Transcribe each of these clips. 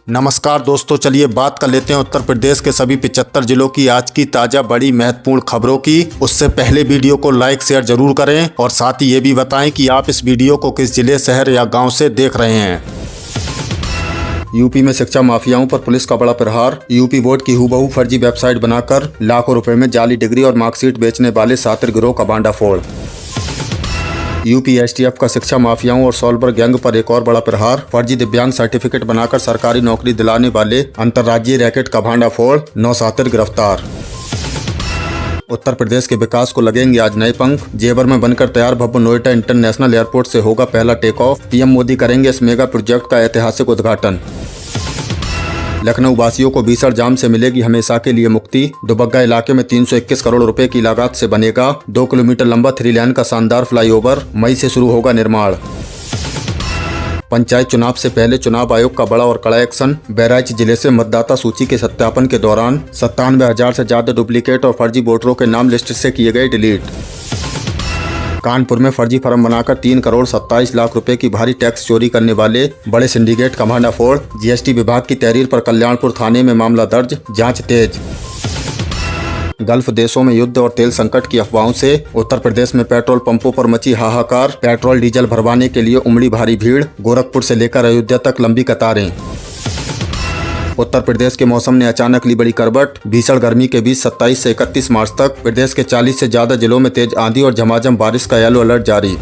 नमस्कार दोस्तों, चलिए बात कर लेते हैं उत्तर प्रदेश के सभी 75 जिलों की आज की ताजा बड़ी महत्वपूर्ण खबरों की। उससे पहले वीडियो को लाइक शेयर जरूर करें और साथ ही ये भी बताएं कि आप इस वीडियो को किस जिले, शहर या गांव से देख रहे हैं। यूपी में शिक्षा माफियाओं पर पुलिस का बड़ा प्रहार। यूपी बोर्ड की हूबहू फर्जी वेबसाइट बनाकर लाखों रुपए में जाली डिग्री और मार्कशीट बेचने वाले शातिर गिरोह का भांडाफोड़। यूपी एसटीएफ का शिक्षा माफियाओं और सॉल्वर गैंग पर एक और बड़ा प्रहार। फर्जी दिव्यांग सर्टिफिकेट बनाकर सरकारी नौकरी दिलाने वाले अंतर्राज्यीय रैकेट का भांडाफोड़, 9 शातिर गिरफ्तार। उत्तर प्रदेश के विकास को लगेंगे आज नए पंख। जेवर में बनकर तैयार भव्य नोएडा इंटरनेशनल एयरपोर्ट से होगा पहला टेक ऑफ। पीएम मोदी करेंगे इस मेगा प्रोजेक्ट का ऐतिहासिक उद्घाटन। लखनऊ वासियों को भीषण जाम से मिलेगी हमेशा के लिए मुक्ति। दुबग्गा इलाके में 321 करोड़ रुपए की लागत से बनेगा 2 किलोमीटर लंबा 3 लेन का शानदार फ्लाईओवर। मई से शुरू होगा निर्माण। पंचायत चुनाव से पहले चुनाव आयोग का बड़ा और कड़ा एक्शन। बहराइच जिले से मतदाता सूची के सत्यापन के दौरान 97,000 से ज्यादा डुप्लीकेट और फर्जी वोटरों के नाम लिस्ट से किए गए डिलीट। कानपुर में फर्जी फर्म बनाकर 3 करोड़ 27 लाख रुपए की भारी टैक्स चोरी करने वाले बड़े सिंडिकेट का भांडाफोड़। जीएसटी विभाग की तहरीर पर कल्याणपुर थाने में मामला दर्ज, जांच तेज। गल्फ देशों में युद्ध और तेल संकट की अफवाहों से उत्तर प्रदेश में पेट्रोल पंपों पर मची हाहाकार। पेट्रोल डीजल भरवाने के लिए उमड़ी भारी भीड़। गोरखपुर से लेकर अयोध्या तक लंबी कतारें। उत्तर प्रदेश के मौसम ने अचानक ली बड़ी करवट। भीषण गर्मी के बीच 27 से 31 मार्च तक प्रदेश के 40 से ज्यादा जिलों में तेज आंधी और झमाझम बारिश का येलो अलर्ट जारी।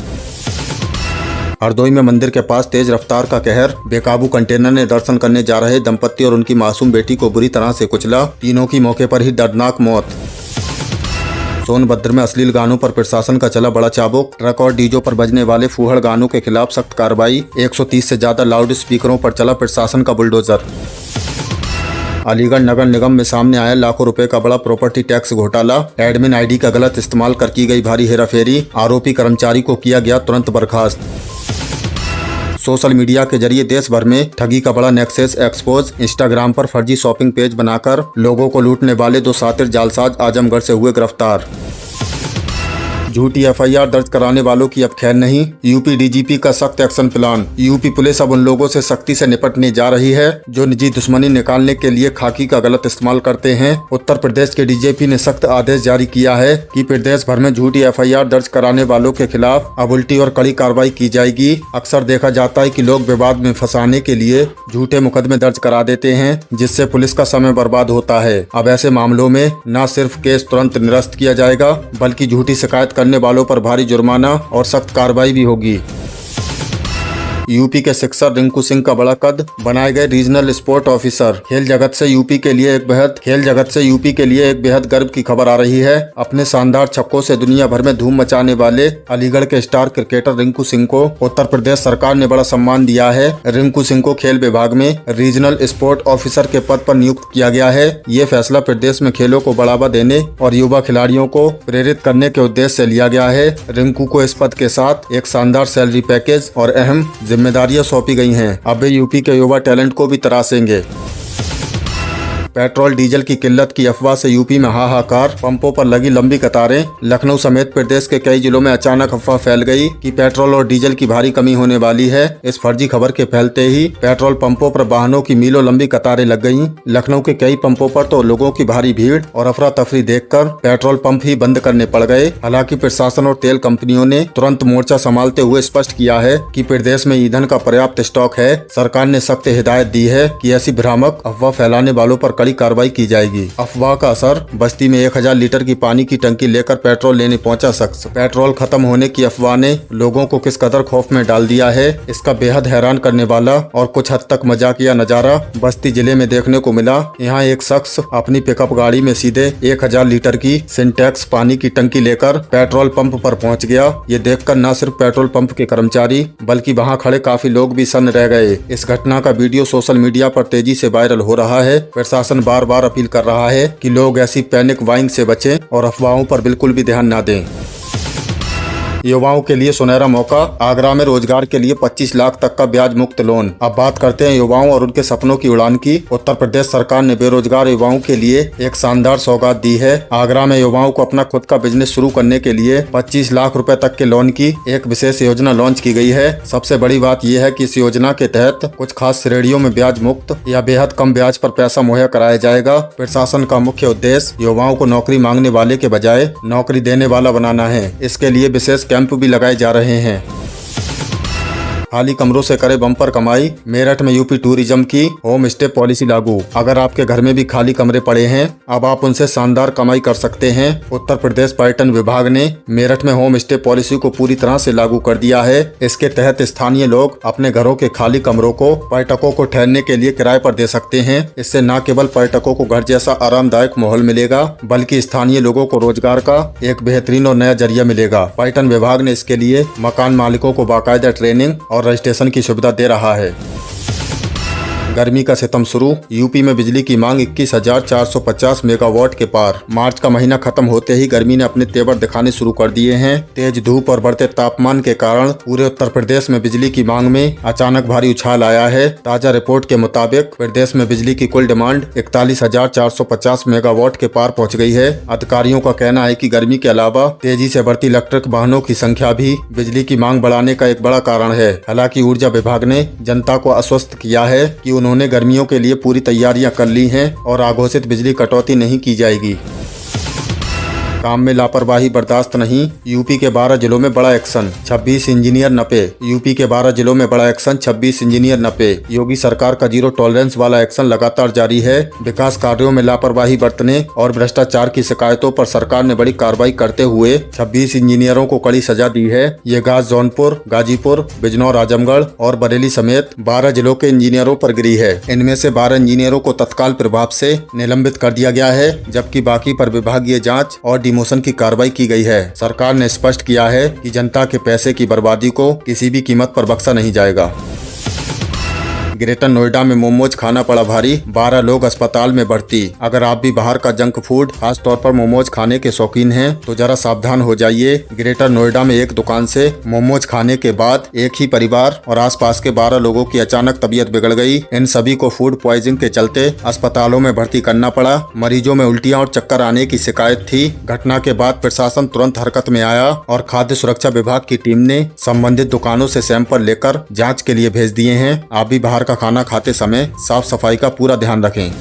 हरदोई में मंदिर के पास तेज रफ्तार का कहर। बेकाबू कंटेनर ने दर्शन करने जा रहे दंपत्ति और उनकी मासूम बेटी को बुरी तरह से कुचला। तीनों की मौके पर ही दर्दनाक मौत। सोनभद्र में अश्लील गानों पर प्रशासन का चला बड़ा चाबुक। ट्रक और डीजो पर बजने वाले फूहड़ गानों के खिलाफ सख्त कार्रवाई। 130 से ज्यादा लाउड स्पीकरों पर चला प्रशासन का बुलडोजर। अलीगढ़ नगर निगम में सामने आया लाखों रुपए का बड़ा प्रॉपर्टी टैक्स घोटाला। एडमिन आईडी का गलत इस्तेमाल कर की गई भारी हेराफेरी। आरोपी कर्मचारी को किया गया तुरंत बर्खास्त। सोशल मीडिया के जरिए देश भर में ठगी का बड़ा नेक्सस एक्सपोज। इंस्टाग्राम पर फर्जी शॉपिंग पेज बनाकर लोगों को लूटने वाले 2 शातिर जालसाज आजमगढ़ से हुए गिरफ्तार। झूठी एफआईआर दर्ज कराने वालों की अब खैर नहीं। यूपी डीजीपी का सख्त एक्शन प्लान। यूपी पुलिस अब उन लोगों से सख्ती से निपटने जा रही है जो निजी दुश्मनी निकालने के लिए खाकी का गलत इस्तेमाल करते हैं। उत्तर प्रदेश के डीजीपी ने सख्त आदेश जारी किया है कि प्रदेश भर में झूठी एफआईआर दर्ज कराने वालों के खिलाफ अब उल्टी और कड़ी कार्रवाई की जाएगी। अक्सर देखा जाता है कि लोग विवाद में फंसाने के लिए झूठे मुकदमे दर्ज करा देते हैं, जिससे पुलिस का समय बर्बाद होता है। अब ऐसे मामलों में न सिर्फ केस तुरंत निरस्त किया जाएगा बल्कि झूठी शिकायत करने वालों पर भारी जुर्माना और सख्त कार्रवाई भी होगी। यूपी के सिक्सर रिंकू सिंह का बड़ा कद। बनाए गए रीजनल स्पोर्ट ऑफिसर। खेल जगत से यूपी के लिए एक बेहद गर्व की खबर आ रही है। अपने शानदार छक्कों से दुनिया भर में धूम मचाने वाले अलीगढ़ के स्टार क्रिकेटर रिंकू सिंह को उत्तर प्रदेश सरकार ने बड़ा सम्मान दिया है। रिंकू सिंह को खेल विभाग में रीजनल स्पोर्ट ऑफिसर के पद पर नियुक्त किया गया है। ये फैसला प्रदेश में खेलों को बढ़ावा देने और युवा खिलाड़ियों को प्रेरित करने के उद्देश्य से लिया गया है। रिंकू को इस पद के साथ एक शानदार सैलरी पैकेज और अहम जिम्मेदारियां सौंपी गई हैं। अब वे यूपी के युवा टैलेंट को भी तराशेंगे। पेट्रोल डीजल की किल्लत की अफवाह से यूपी में हाहाकार। पंपों पर लगी लंबी कतारें। लखनऊ समेत प्रदेश के कई जिलों में अचानक अफवाह फैल गई कि पेट्रोल और डीजल की भारी कमी होने वाली है। इस फर्जी खबर के फैलते ही पेट्रोल पंपों पर वाहनों की मीलों लंबी कतारें लग गईं। लखनऊ के कई पंपों पर तो लोगों की भारी भीड़ और अफरा तफरी देखकर पेट्रोल पंप ही बंद करने पड़ गए। हालांकि प्रशासन और तेल कंपनियों ने तुरंत मोर्चा संभालते हुए स्पष्ट किया है कि प्रदेश में ईंधन का पर्याप्त स्टॉक है। सरकार ने सख्त हिदायत दी है कि ऐसी भ्रामक अफवाह फैलाने वालों पर कड़ी कार्रवाई की जाएगी। अफवाह का असर। बस्ती में 1000 लीटर की पानी की टंकी लेकर पेट्रोल लेने पहुंचा शख्स। पेट्रोल खत्म होने की अफवाह ने लोगों को किस कदर खौफ में डाल दिया है, इसका बेहद हैरान करने वाला और कुछ हद तक मजाकिया नजारा बस्ती जिले में देखने को मिला। यहाँ एक शख्स अपनी पिकअप गाड़ी में सीधे 1000 लीटर की सिंटेक्स पानी की टंकी लेकर पेट्रोल पंप पर पहुंच गया। ये देखकर न सिर्फ पेट्रोल पंप के कर्मचारी बल्कि वहां खड़े काफी लोग भी सन्न रह गए। इस घटना का वीडियो सोशल मीडिया पर तेजी से वायरल हो रहा है। प्रशासन बार बार अपील कर रहा है कि लोग ऐसी पैनिक बाइंग से बचें और अफवाहों पर बिल्कुल भी ध्यान न दें। युवाओं के लिए सुनहरा मौका, आगरा में रोजगार के लिए 25 लाख तक का ब्याज मुक्त लोन। अब बात करते हैं युवाओं और उनके सपनों की उड़ान की। उत्तर प्रदेश सरकार ने बेरोजगार युवाओं के लिए एक शानदार सौगात दी है। आगरा में युवाओं को अपना खुद का बिजनेस शुरू करने के लिए 25 लाख रुपए तक के लोन की एक विशेष योजना लॉन्च की गई है। सबसे बड़ी बात यह है कि इस योजना के तहत कुछ खास श्रेणियों में ब्याज मुक्त या बेहद कम ब्याज पर पैसा मुहैया कराया जाएगा। प्रशासन का मुख्य उद्देश्य युवाओं को नौकरी मांगने वाले के बजाय नौकरी देने वाला बनाना है। इसके लिए विशेष कैंप भी लगाए जा रहे हैं। खाली कमरों से करे बम्पर कमाई, मेरठ में यूपी टूरिज्म की होम स्टे पॉलिसी लागू। अगर आपके घर में भी खाली कमरे पड़े हैं, अब आप उनसे शानदार कमाई कर सकते हैं। उत्तर प्रदेश पर्यटन विभाग ने मेरठ में होम स्टे पॉलिसी को पूरी तरह से लागू कर दिया है। इसके तहत स्थानीय लोग अपने घरों के खाली कमरों को पर्यटकों को ठहरने के लिए किराए पर दे सकते हैं। इससे न केवल पर्यटकों को घर जैसा आरामदायक माहौल मिलेगा, बल्कि स्थानीय लोगों को रोजगार का एक बेहतरीन और नया जरिया मिलेगा। पर्यटन विभाग ने इसके लिए मकान मालिकों को बाकायदा ट्रेनिंग और रजिस्ट्रेशन की सुविधा दे रहा है। गर्मी का सितम शुरू, यूपी में बिजली की मांग 21,450 मेगावाट के पार। मार्च का महीना खत्म होते ही गर्मी ने अपने तेवर दिखाने शुरू कर दिए हैं। तेज धूप और बढ़ते तापमान के कारण पूरे उत्तर प्रदेश में बिजली की मांग में अचानक भारी उछाल आया है। ताजा रिपोर्ट के मुताबिक प्रदेश में बिजली की कुल डिमांड 41,450 मेगावाट के पार पहुँच गई है। अधिकारियों का कहना है कि गर्मी के अलावा तेजी से बढ़ती इलेक्ट्रिक वाहनों की संख्या भी बिजली की मांग बढ़ाने का एक बड़ा कारण है। हालांकि ऊर्जा विभाग ने जनता को आश्वस्त किया है कि उन्होंने गर्मियों के लिए पूरी तैयारियां कर ली हैं और अघोषित बिजली कटौती नहीं की जाएगी। काम में लापरवाही बर्दाश्त नहीं, यूपी के 12 जिलों में बड़ा एक्शन, 26 इंजीनियर नपे। यूपी के 12 जिलों में बड़ा एक्शन, 26 इंजीनियर नपे। योगी सरकार का जीरो टॉलरेंस वाला एक्शन लगातार जारी है। विकास कार्यों में लापरवाही बरतने और भ्रष्टाचार की शिकायतों पर सरकार ने बड़ी कार्रवाई करते हुए 26 इंजीनियरों को कड़ी सजा दी है। ये गाज जौनपुर, गाजीपुर, बिजनौर, आजमगढ़ और बरेली समेत 12 जिलों के इंजीनियरों पर गिरी है। इनमें से 12 इंजीनियरों को तत्काल प्रभाव से निलंबित कर दिया गया है, जबकि बाकी पर विभागीय जांच और डिमोशन की कार्रवाई की गई है। सरकार ने स्पष्ट किया है कि जनता के पैसे की बर्बादी को किसी भी कीमत पर बख्शा नहीं जाएगा। ग्रेटर नोएडा में मोमोज खाना पड़ा भारी, 12 लोग अस्पताल में भर्ती। अगर आप भी बाहर का जंक फूड, खास तौर पर मोमोज खाने के शौकीन हैं, तो जरा सावधान हो जाइए। ग्रेटर नोएडा में एक दुकान से मोमोज खाने के बाद एक ही परिवार और आसपास के 12 लोगों की अचानक तबीयत बिगड़ गई। इन सभी को फूड पॉइजनिंग के चलते अस्पतालों में भर्ती करना पड़ा। मरीजों में उल्टियां और चक्कर आने की शिकायत थी। घटना के बाद प्रशासन तुरंत हरकत में आया और खाद्य सुरक्षा विभाग की टीम ने संबंधित दुकानों से सैंपल लेकर जाँच के लिए भेज दिए हैं। आप भी बाहर का खाना खाते समय साफ सफाई का पूरा ध्यान रखें।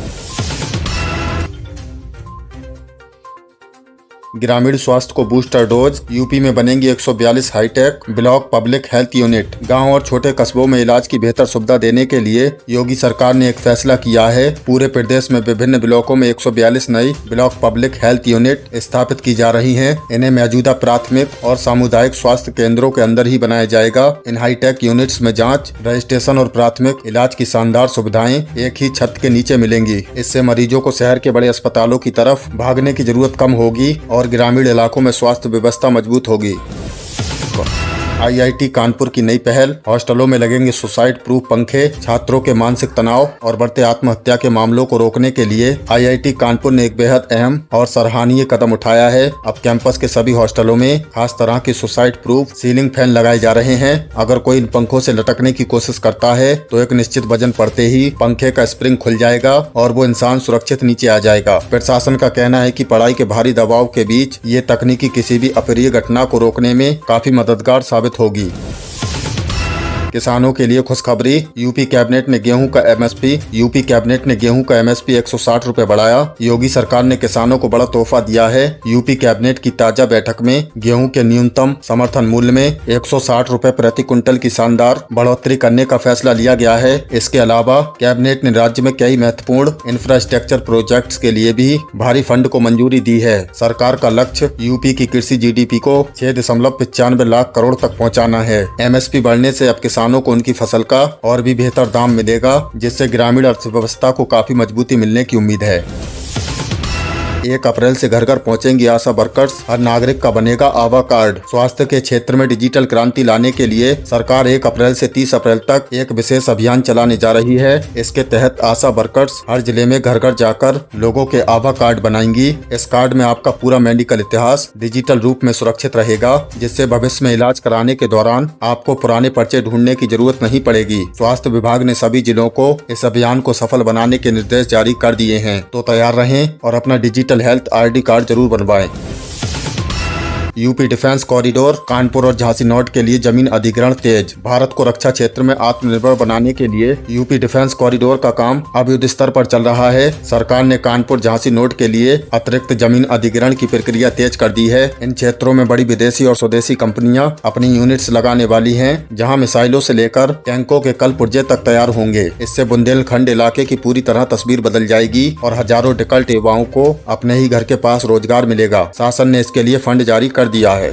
ग्रामीण स्वास्थ्य को बूस्टर डोज, यूपी में बनेंगी 142 high tech block public health unit. गांव और छोटे कस्बों में इलाज की बेहतर सुविधा देने के लिए योगी सरकार ने एक फैसला किया है। पूरे प्रदेश में विभिन्न ब्लॉकों में 142 नई ब्लॉक पब्लिक हेल्थ यूनिट स्थापित की जा रही हैं। इन्हें मौजूदा प्राथमिक और सामुदायिक स्वास्थ्य केंद्रों के अंदर ही बनाया जाएगा। इन हाईटेक यूनिट्स में जाँच, रजिस्ट्रेशन और प्राथमिक इलाज की शानदार सुविधाएं एक ही छत के नीचे मिलेंगी। इससे मरीजों को शहर के बड़े अस्पतालों की तरफ भागने की जरूरत कम होगी और ग्रामीण इलाकों में स्वास्थ्य व्यवस्था मजबूत होगी। IIT कानपुर की नई पहल, हॉस्टलों में लगेंगे सुसाइड प्रूफ पंखे। छात्रों के मानसिक तनाव और बढ़ते आत्महत्या के मामलों को रोकने के लिए IIT कानपुर ने एक बेहद अहम और सराहनीय कदम उठाया है। अब कैंपस के सभी हॉस्टलों में खास तरह के सुसाइड प्रूफ सीलिंग फैन लगाए जा रहे हैं। अगर कोई इन पंखों से लटकने की कोशिश करता है तो एक निश्चित वजन पड़ते ही पंखे का स्प्रिंग खुल जाएगा और वो इंसान सुरक्षित नीचे आ जाएगा। प्रशासन का कहना है कि पढ़ाई के भारी दबाव के बीच ये तकनीकी किसी भी अप्रिय घटना को रोकने में काफी मददगार साबित होगी। किसानों के लिए खुशखबरी, यूपी कैबिनेट ने गेहूं का MSP 160 रुपए बढ़ाया। योगी सरकार ने किसानों को बड़ा तोहफा दिया है। यूपी कैबिनेट की ताजा बैठक में गेहूं के न्यूनतम समर्थन मूल्य में 160 रुपए प्रति कुंटल की शानदार बढ़ोतरी करने का फैसला लिया गया है। इसके अलावा कैबिनेट ने राज्य में कई महत्वपूर्ण इंफ्रास्ट्रक्चर प्रोजेक्ट्स के लिए भी भारी फंड को मंजूरी दी है। सरकार का लक्ष्य यूपी की कृषि GDP को 6.95 लाख करोड़ तक पहुँचाना है। MSP बढ़ने से अब किसानों को उनकी फसल का और भी बेहतर दाम मिलेगा, जिससे ग्रामीण अर्थव्यवस्था को काफी मजबूती मिलने की उम्मीद है। 1 अप्रैल से घर घर पहुंचेंगी आशा वर्कर्स, हर नागरिक का बनेगा आभा कार्ड। स्वास्थ्य के क्षेत्र में डिजिटल क्रांति लाने के लिए सरकार 1 अप्रैल से 30 अप्रैल तक एक विशेष अभियान चलाने जा रही है। इसके तहत आशा वर्कर्स हर जिले में घर घर जाकर लोगों के आभा कार्ड बनाएंगी। इस कार्ड में आपका पूरा मेडिकल इतिहास डिजिटल रूप में सुरक्षित रहेगा, जिससे भविष्य में इलाज कराने के दौरान आपको पुराने पर्चे ढूंढने की जरूरत नहीं पड़ेगी। स्वास्थ्य विभाग ने सभी जिलों को इस अभियान को सफल बनाने के निर्देश जारी कर दिए हैं, तो तैयार रहें और अपना डिजिटल हेल्थ ID कार्ड जरूर बनवाएं। यूपी डिफेंस कॉरिडोर, कानपुर और झांसी नोड के लिए जमीन अधिग्रहण तेज। भारत को रक्षा क्षेत्र में आत्मनिर्भर बनाने के लिए यूपी डिफेंस कॉरिडोर का काम अब युद्ध स्तर पर चल रहा है। सरकार ने कानपुर झांसी नोड के लिए अतिरिक्त जमीन अधिग्रहण की प्रक्रिया तेज कर दी है। इन क्षेत्रों में बड़ी विदेशी और स्वदेशी कंपनियां अपनी यूनिट्स लगाने वाली हैं, जहां मिसाइलों से लेकर टैंकों के कल पुर्जे तक तैयार होंगे। इससे बुंदेलखंड इलाके की पूरी तरह तस्वीर बदल जाएगी और हजारों डिकल्ट युवाओं को अपने ही घर के पास रोजगार मिलेगा। शासन ने इसके लिए फंड जारी कर दिया है।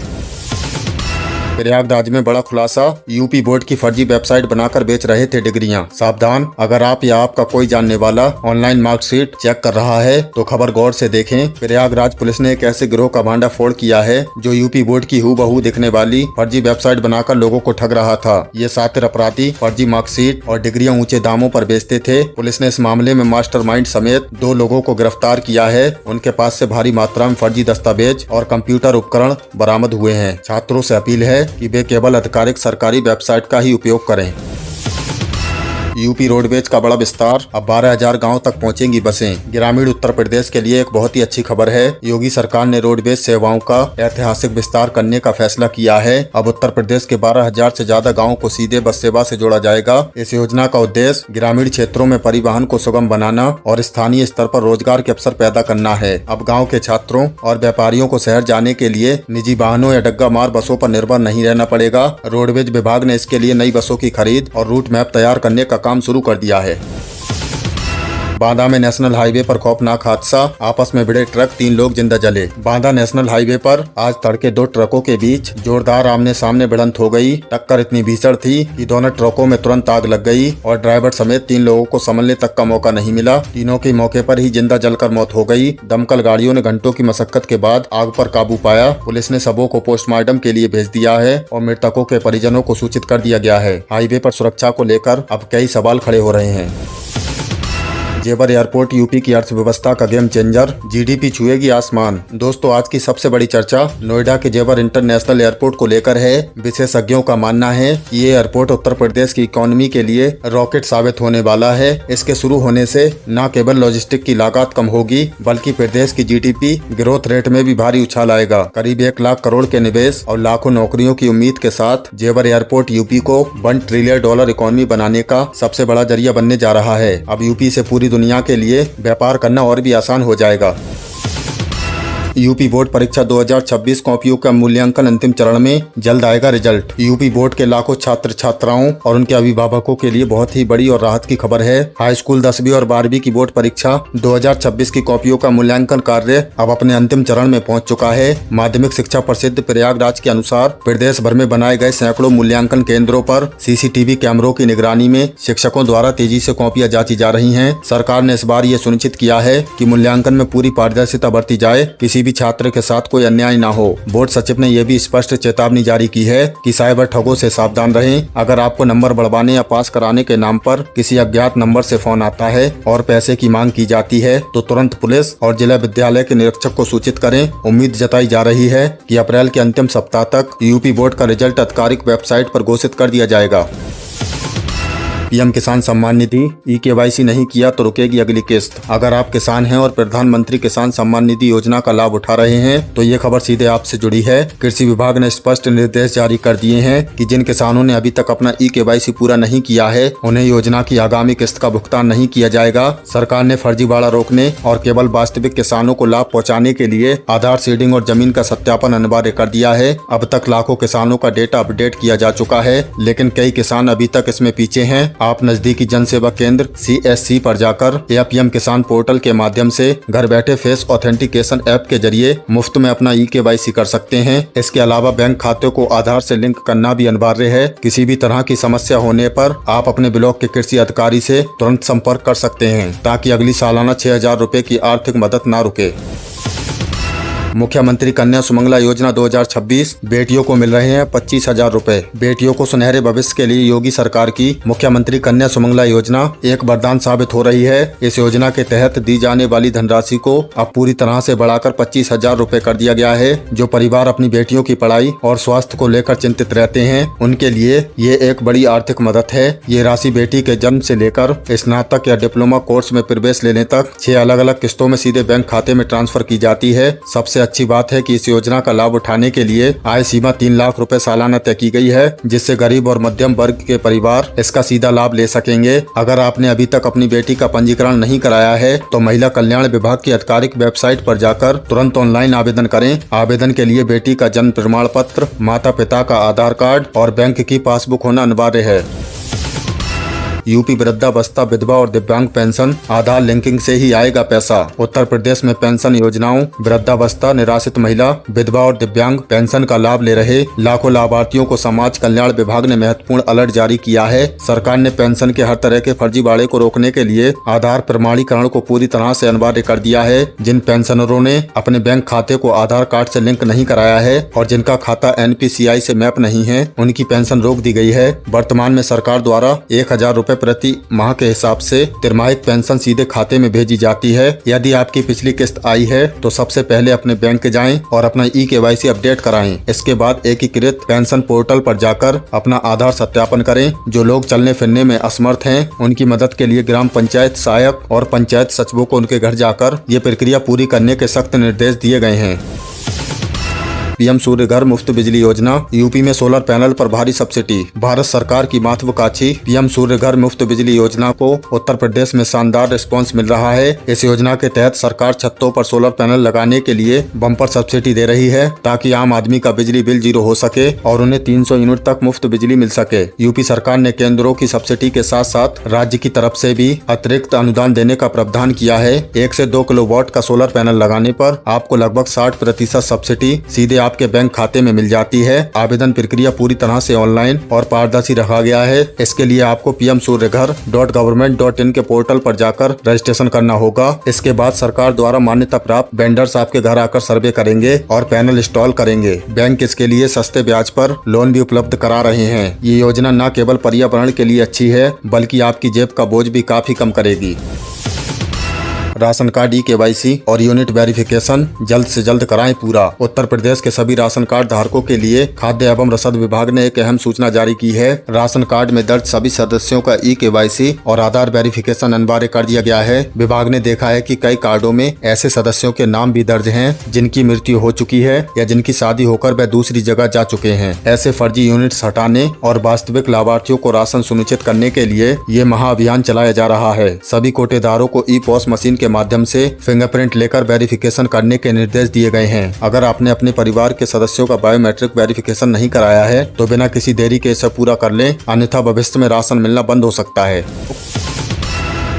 प्रयागराज में बड़ा खुलासा, यूपी बोर्ड की फर्जी वेबसाइट बनाकर बेच रहे थे डिग्रियां। सावधान, अगर आप या आपका कोई जानने वाला ऑनलाइन मार्कशीट चेक कर रहा है तो खबर गौर से देखें। प्रयागराज पुलिस ने एक ऐसे गिरोह का भांडाफोड़ किया है जो यूपी बोर्ड की हूबहू दिखने वाली फर्जी वेबसाइट बनाकर लोगों को ठग रहा था। ये शातिर अपराधी फर्जी मार्कशीट और डिग्रियां ऊंचे दामों पर बेचते थे। पुलिस ने इस मामले में मास्टरमाइंड समेत 2 लोगों को गिरफ्तार किया है। उनके पास से भारी मात्रा में फर्जी दस्तावेज और कंप्यूटर उपकरण बरामद हुए हैं। छात्रों से अपील है कि वे केवल आधिकारिक सरकारी वेबसाइट का ही उपयोग करें। यूपी रोडवेज का बड़ा विस्तार, अब 12,000 गाँव तक पहुंचेंगी बसें। ग्रामीण उत्तर प्रदेश के लिए एक बहुत ही अच्छी खबर है। योगी सरकार ने रोडवेज सेवाओं का ऐतिहासिक विस्तार करने का फैसला किया है। अब उत्तर प्रदेश के 12,000 से ज्यादा गाँव को सीधे बस सेवा से जोड़ा जाएगा। इस योजना का उद्देश्य ग्रामीण क्षेत्रों में परिवहन को सुगम बनाना और स्थानीय स्तर पर रोजगार के अवसर पैदा करना है। अब गाँव के छात्रों और व्यापारियों को शहर जाने के लिए निजी वाहनों या डग्गा मार बसों पर निर्भर नहीं रहना पड़ेगा। रोडवेज विभाग ने इसके लिए नई बसों की खरीद और रूट मैप तैयार करने का काम शुरू कर दिया है। बांदा में नेशनल हाईवे पर खौफनाक हादसा, आपस में भिड़े ट्रक, 3 लोग जिंदा जले। बांदा नेशनल हाईवे पर आज तड़के 2 ट्रकों के बीच जोरदार आमने सामने भिड़ंत हो गई। टक्कर इतनी भीषण थी कि दोनों ट्रकों में तुरंत आग लग गई और ड्राइवर समेत 3 लोगों को संभलने तक का मौका नहीं मिला। तीनों की मौके पर ही जिंदा जलकर मौत हो गई। दमकल गाड़ियों ने घंटों की मशक्कत के बाद आग पर काबू पाया। पुलिस ने शवों को पोस्टमार्टम के लिए भेज दिया है और मृतकों के परिजनों को सूचित कर दिया गया है। हाईवे पर सुरक्षा को लेकर अब कई सवाल खड़े हो रहे हैं। जेवर एयरपोर्ट यूपी की अर्थव्यवस्था का गेम चेंजर, GDP छुएगी आसमान। दोस्तों, आज की सबसे बड़ी चर्चा नोएडा के जेवर इंटरनेशनल एयरपोर्ट को लेकर है। विशेषज्ञों का मानना है कि ये एयरपोर्ट उत्तर प्रदेश की इकोनॉमी के लिए रॉकेट साबित होने वाला है। इसके शुरू होने से न केवल लॉजिस्टिक की लागत कम होगी, बल्कि प्रदेश की GDP ग्रोथ रेट में भी भारी उछाल आएगा। करीब 1 लाख करोड़ के निवेश और लाखों नौकरियों की उम्मीद के साथ जेवर एयरपोर्ट यूपी को $1 ट्रिलियन इकोनॉमी बनाने का सबसे बड़ा जरिया बनने जा रहा है। अब यूपी से पूरी दुनिया के लिए व्यापार करना और भी आसान हो जाएगा। यूपी बोर्ड परीक्षा 2026 कॉपियों का मूल्यांकन अंतिम चरण में, जल्द आएगा रिजल्ट। यूपी बोर्ड के लाखों छात्र छात्राओं और उनके अभिभावकों के लिए बहुत ही बड़ी और राहत की खबर है। हाई स्कूल 10वीं और 12वीं की बोर्ड परीक्षा 2026 की कॉपियों का मूल्यांकन कार्य अब अपने अंतिम चरण में पहुंच चुका है। माध्यमिक शिक्षा प्रसिद्ध प्रयागराज के अनुसार प्रदेश भर में बनाए गए सैकड़ों मूल्यांकन केंद्रों पर CCTV कैमरों की निगरानी में शिक्षकों द्वारा तेजी से कॉपियां जांची जा रही हैं। सरकार ने इस बार ये सुनिश्चित किया है कि मूल्यांकन में पूरी पारदर्शिता बरती जाए, किसी भी छात्र के साथ कोई अन्याय ना हो। बोर्ड सचिव ने यह भी स्पष्ट चेतावनी जारी की है कि साइबर ठगों से सावधान रहें। अगर आपको नंबर बढ़वाने या पास कराने के नाम पर किसी अज्ञात नंबर से फोन आता है और पैसे की मांग की जाती है तो तुरंत पुलिस और जिला विद्यालय के निरीक्षक को सूचित करें। उम्मीद जताई जा रही है कि अप्रैल के अंतिम सप्ताह तक यूपी बोर्ड का रिजल्ट आधिकारिक वेबसाइट पर घोषित कर दिया जाएगा। PM किसान सम्मान निधि, eKYC नहीं किया तो रुकेगी अगली किस्त। अगर आप किसान हैं और प्रधानमंत्री किसान सम्मान निधि योजना का लाभ उठा रहे हैं तो ये खबर सीधे आपसे जुड़ी है। कृषि विभाग ने स्पष्ट निर्देश जारी कर दिए हैं कि जिन किसानों ने अभी तक अपना eKYC पूरा नहीं किया है उन्हें योजना की आगामी किस्त का भुगतान नहीं किया जाएगा। सरकार ने फर्जीवाड़ा रोकने और केवल वास्तविक किसानों को लाभ पहुँचाने के लिए आधार सीडिंग और जमीन का सत्यापन अनिवार्य कर दिया है। अब तक लाखों किसानों का डेटा अपडेट किया जा चुका है, लेकिन कई किसान अभी तक इसमें पीछे हैं। आप नजदीकी जन सेवा केंद्र CSC पर जाकर या PM किसान पोर्टल के माध्यम से घर बैठे फेस ऑथेंटिकेशन ऐप के जरिए मुफ्त में अपना eKYC कर सकते हैं। इसके अलावा बैंक खाते को आधार से लिंक करना भी अनिवार्य है। किसी भी तरह की समस्या होने पर आप अपने ब्लॉक के कृषि अधिकारी से तुरंत संपर्क कर सकते हैं ताकि अगली सालाना 6,000 रुपए की आर्थिक मदद न रुके। मुख्यमंत्री कन्या सुमंगला योजना 2026 बेटियों को मिल रहे हैं 25,000 रूपए। बेटियों को सुनहरे भविष्य के लिए योगी सरकार की मुख्यमंत्री कन्या सुमंगला योजना एक वरदान साबित हो रही है। इस योजना के तहत दी जाने वाली धनराशि को अब पूरी तरह से बढ़ाकर 25,000 रूपए कर दिया गया है। जो परिवार अपनी बेटियों की पढ़ाई और स्वास्थ्य को लेकर चिंतित रहते हैं, उनके लिए ये एक बड़ी आर्थिक मदद है। ये राशि बेटी के जन्म से लेकर स्नातक या डिप्लोमा कोर्स में प्रवेश लेने तक 6 अलग अलग किस्तों में सीधे बैंक खाते में ट्रांसफर की जाती है। सबसे अच्छी बात है कि इस योजना का लाभ उठाने के लिए आय सीमा 3 लाख रुपए सालाना तय की गई है, जिससे गरीब और मध्यम वर्ग के परिवार इसका सीधा लाभ ले सकेंगे। अगर आपने अभी तक अपनी बेटी का पंजीकरण नहीं कराया है तो महिला कल्याण विभाग की आधिकारिक वेबसाइट पर जाकर तुरंत ऑनलाइन आवेदन करें। आवेदन के लिए बेटी का जन्म प्रमाण पत्र, माता पिता का आधार कार्ड और बैंक की पासबुक होना अनिवार्य है। यूपी वृद्धावस्था, विधवा और दिव्यांग पेंशन आधार लिंकिंग से ही आएगा पैसा। उत्तर प्रदेश में पेंशन योजनाओं, वृद्धावस्था, निराश्रित महिला, विधवा और दिव्यांग पेंशन का लाभ ले रहे लाखों लाभार्थियों को समाज कल्याण विभाग ने महत्वपूर्ण अलर्ट जारी किया है। सरकार ने पेंशन के हर तरह के फर्जीवाड़े को रोकने के लिए आधार प्रमाणीकरण को पूरी तरह से अनिवार्य कर दिया है। जिन पेंशनरों ने अपने बैंक खाते को आधार कार्ड से लिंक नहीं कराया है और जिनका खाता NPCI से मैप नहीं है, उनकी पेंशन रोक दी गई है। वर्तमान में सरकार द्वारा 1,000 रूपए प्रति माह के हिसाब से तिमाहिक पेंशन सीधे खाते में भेजी जाती है। यदि आपकी पिछली किस्त आई है तो सबसे पहले अपने बैंक जाएं और अपना KYC अपडेट कराएं। इसके बाद एकीकृत पेंशन पोर्टल पर जाकर अपना आधार सत्यापन करें। जो लोग चलने फिरने में असमर्थ हैं, उनकी मदद के लिए ग्राम पंचायत सहायक और पंचायत सचिवों को उनके घर जाकर ये प्रक्रिया पूरी करने के सख्त निर्देश दिए गए हैं। PM सूर्य घर मुफ्त बिजली योजना, यूपी में सोलर पैनल पर भारी सब्सिडी। भारत सरकार की महत्वाकांक्षी PM सूर्य घर मुफ्त बिजली योजना को उत्तर प्रदेश में शानदार रिस्पांस मिल रहा है। इस योजना के तहत सरकार छतों पर सोलर पैनल लगाने के लिए बम्पर सब्सिडी दे रही है, ताकि आम आदमी का बिजली बिल 0 हो सके और उन्हें 300 यूनिट तक मुफ्त बिजली मिल सके। यूपी सरकार ने केंद्रों की सब्सिडी के साथ साथ राज्य की तरफ से भी अतिरिक्त अनुदान देने का प्रावधान किया है। 1 से 2 किलोवाट का सोलर पैनल लगाने पर आपको लगभग 60% सब्सिडी सीधे आपके बैंक खाते में मिल जाती है। आवेदन प्रक्रिया पूरी तरह से ऑनलाइन और पारदर्शी रखा गया है। इसके लिए आपको pmsuryaghar.government.in के पोर्टल पर जाकर रजिस्ट्रेशन करना होगा। इसके बाद सरकार द्वारा मान्यता प्राप्त वेंडर्स आपके घर आकर सर्वे करेंगे और पैनल इंस्टॉल करेंगे। बैंक इसके लिए सस्ते ब्याज पर लोन भी उपलब्ध करा रहे हैं। ये योजना न केवल पर्यावरण के लिए अच्छी है, बल्कि आपकी जेब का बोझ भी काफी कम करेगी। राशन कार्ड KYC और यूनिट वेरिफिकेशन जल्द से जल्द कराएं पूरा। उत्तर प्रदेश के सभी राशन कार्ड धारकों के लिए खाद्य एवं रसद विभाग ने एक अहम सूचना जारी की है। राशन कार्ड में दर्ज सभी सदस्यों का KYC और आधार वेरिफिकेशन अनिवार्य कर दिया गया है। विभाग ने देखा है कि कई कार्डों में ऐसे सदस्यों के नाम भी दर्ज हैं जिनकी मृत्यु हो चुकी है या जिनकी शादी होकर वह दूसरी जगह जा चुके हैं। ऐसे फर्जी यूनिट्स हटाने और वास्तविक लाभार्थियों को राशन सुनिश्चित करने के लिए ये महाअभियान चलाया जा रहा है। सभी कोटेदारों को E-POS मशीन के माध्यम से फिंगरप्रिंट लेकर वेरिफिकेशन करने के निर्देश दिए गए हैं। अगर आपने अपने परिवार के सदस्यों का बायोमेट्रिक वेरिफिकेशन नहीं कराया है तो बिना किसी देरी के इसे पूरा कर लें, अन्यथा भविष्य में राशन मिलना बंद हो सकता है।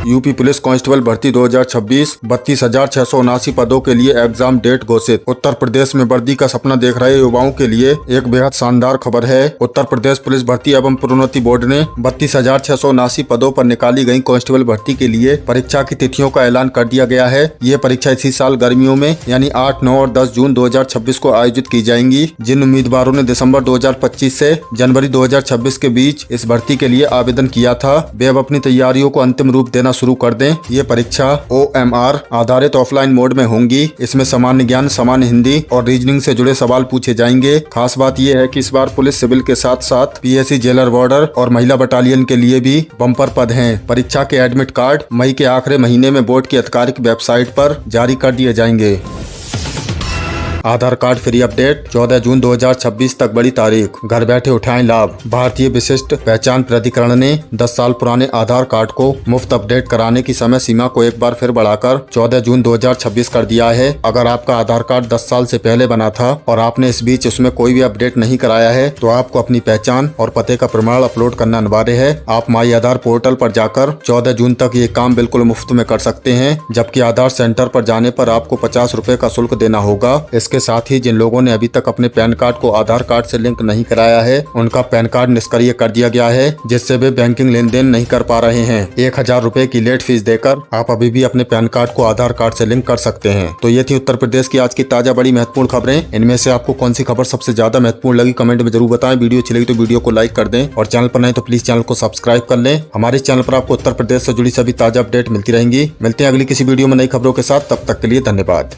यूपी पुलिस कांस्टेबल भर्ती 2026 32,679 पदों के लिए एग्जाम डेट घोषित। उत्तर प्रदेश में वर्दी का सपना देख रहे युवाओं के लिए एक बेहद शानदार खबर है। उत्तर प्रदेश पुलिस भर्ती एवं प्रोन्नति बोर्ड ने 32,679 पदों पर निकाली गई कांस्टेबल भर्ती के लिए परीक्षा की तिथियों का ऐलान कर दिया गया है। ये परीक्षा इसी साल गर्मियों में यानी 8, 9 और 10 जून 2026 को आयोजित की जाएंगी। जिन उम्मीदवारों ने दिसंबर 2025 से जनवरी 2026 के बीच इस भर्ती के लिए आवेदन किया था, वे अब अपनी तैयारियों को अंतिम रूप देना शुरू कर दें। ये परीक्षा OMR आधारित ऑफलाइन मोड में होंगी। इसमें सामान्य ज्ञान, सामान्य हिंदी और रीजनिंग से जुड़े सवाल पूछे जाएंगे। खास बात यह है कि इस बार पुलिस सिविल के साथ साथ PSC जेलर वार्डर और महिला बटालियन के लिए भी बम्पर पद हैं। परीक्षा के एडमिट कार्ड मई के आखिरी महीने में बोर्ड की आधिकारिक वेबसाइट पर जारी कर दिए जाएंगे। आधार कार्ड फ्री अपडेट 14 जून 2026 तक बड़ी तारीख, घर बैठे उठाएं लाभ। भारतीय विशिष्ट पहचान प्राधिकरण ने 10 साल पुराने आधार कार्ड को मुफ्त अपडेट कराने की समय सीमा को एक बार फिर बढ़ाकर 14 जून 2026 कर दिया है। अगर आपका आधार कार्ड 10 साल से पहले बना था और आपने इस बीच उसमें कोई भी अपडेट नहीं कराया है तो आपको अपनी पहचान और पते का प्रमाण अपलोड करना अनिवार्य है। आप माई आधार पोर्टल पर जाकर 14 जून तक ये काम बिल्कुल मुफ्त में कर सकते हैं, जबकि आधार सेंटर पर जाने पर आपको 50 रुपए का शुल्क देना होगा। इसके साथ ही जिन लोगों ने अभी तक अपने पैन कार्ड को आधार कार्ड से लिंक नहीं कराया है उनका पैन कार्ड निष्क्रिय कर दिया गया है, जिससे वे बैंकिंग लेन देन नहीं कर पा रहे हैं। 1000 रुपए की लेट फीस देकर आप अभी भी अपने पैन कार्ड को आधार कार्ड से लिंक कर सकते हैं। तो ये थी उत्तर प्रदेश की आज की ताजा बड़ी महत्वपूर्ण खबरें। इनमें से आपको कौन सी खबर सबसे ज्यादा महत्वपूर्ण लगी कमेंट में जरूर बताएं। वीडियो अच्छी लगी तो वीडियो को लाइक कर दें और चैनल पर नए तो प्लीज चैनल को सब्सक्राइब कर लें। हमारे चैनल पर आपको उत्तर प्रदेश से जुड़ी सभी ताजा अपडेट मिलती रहेंगी। मिलते हैं अगली किसी वीडियो में नई खबरों के साथ, तब तक के लिए धन्यवाद।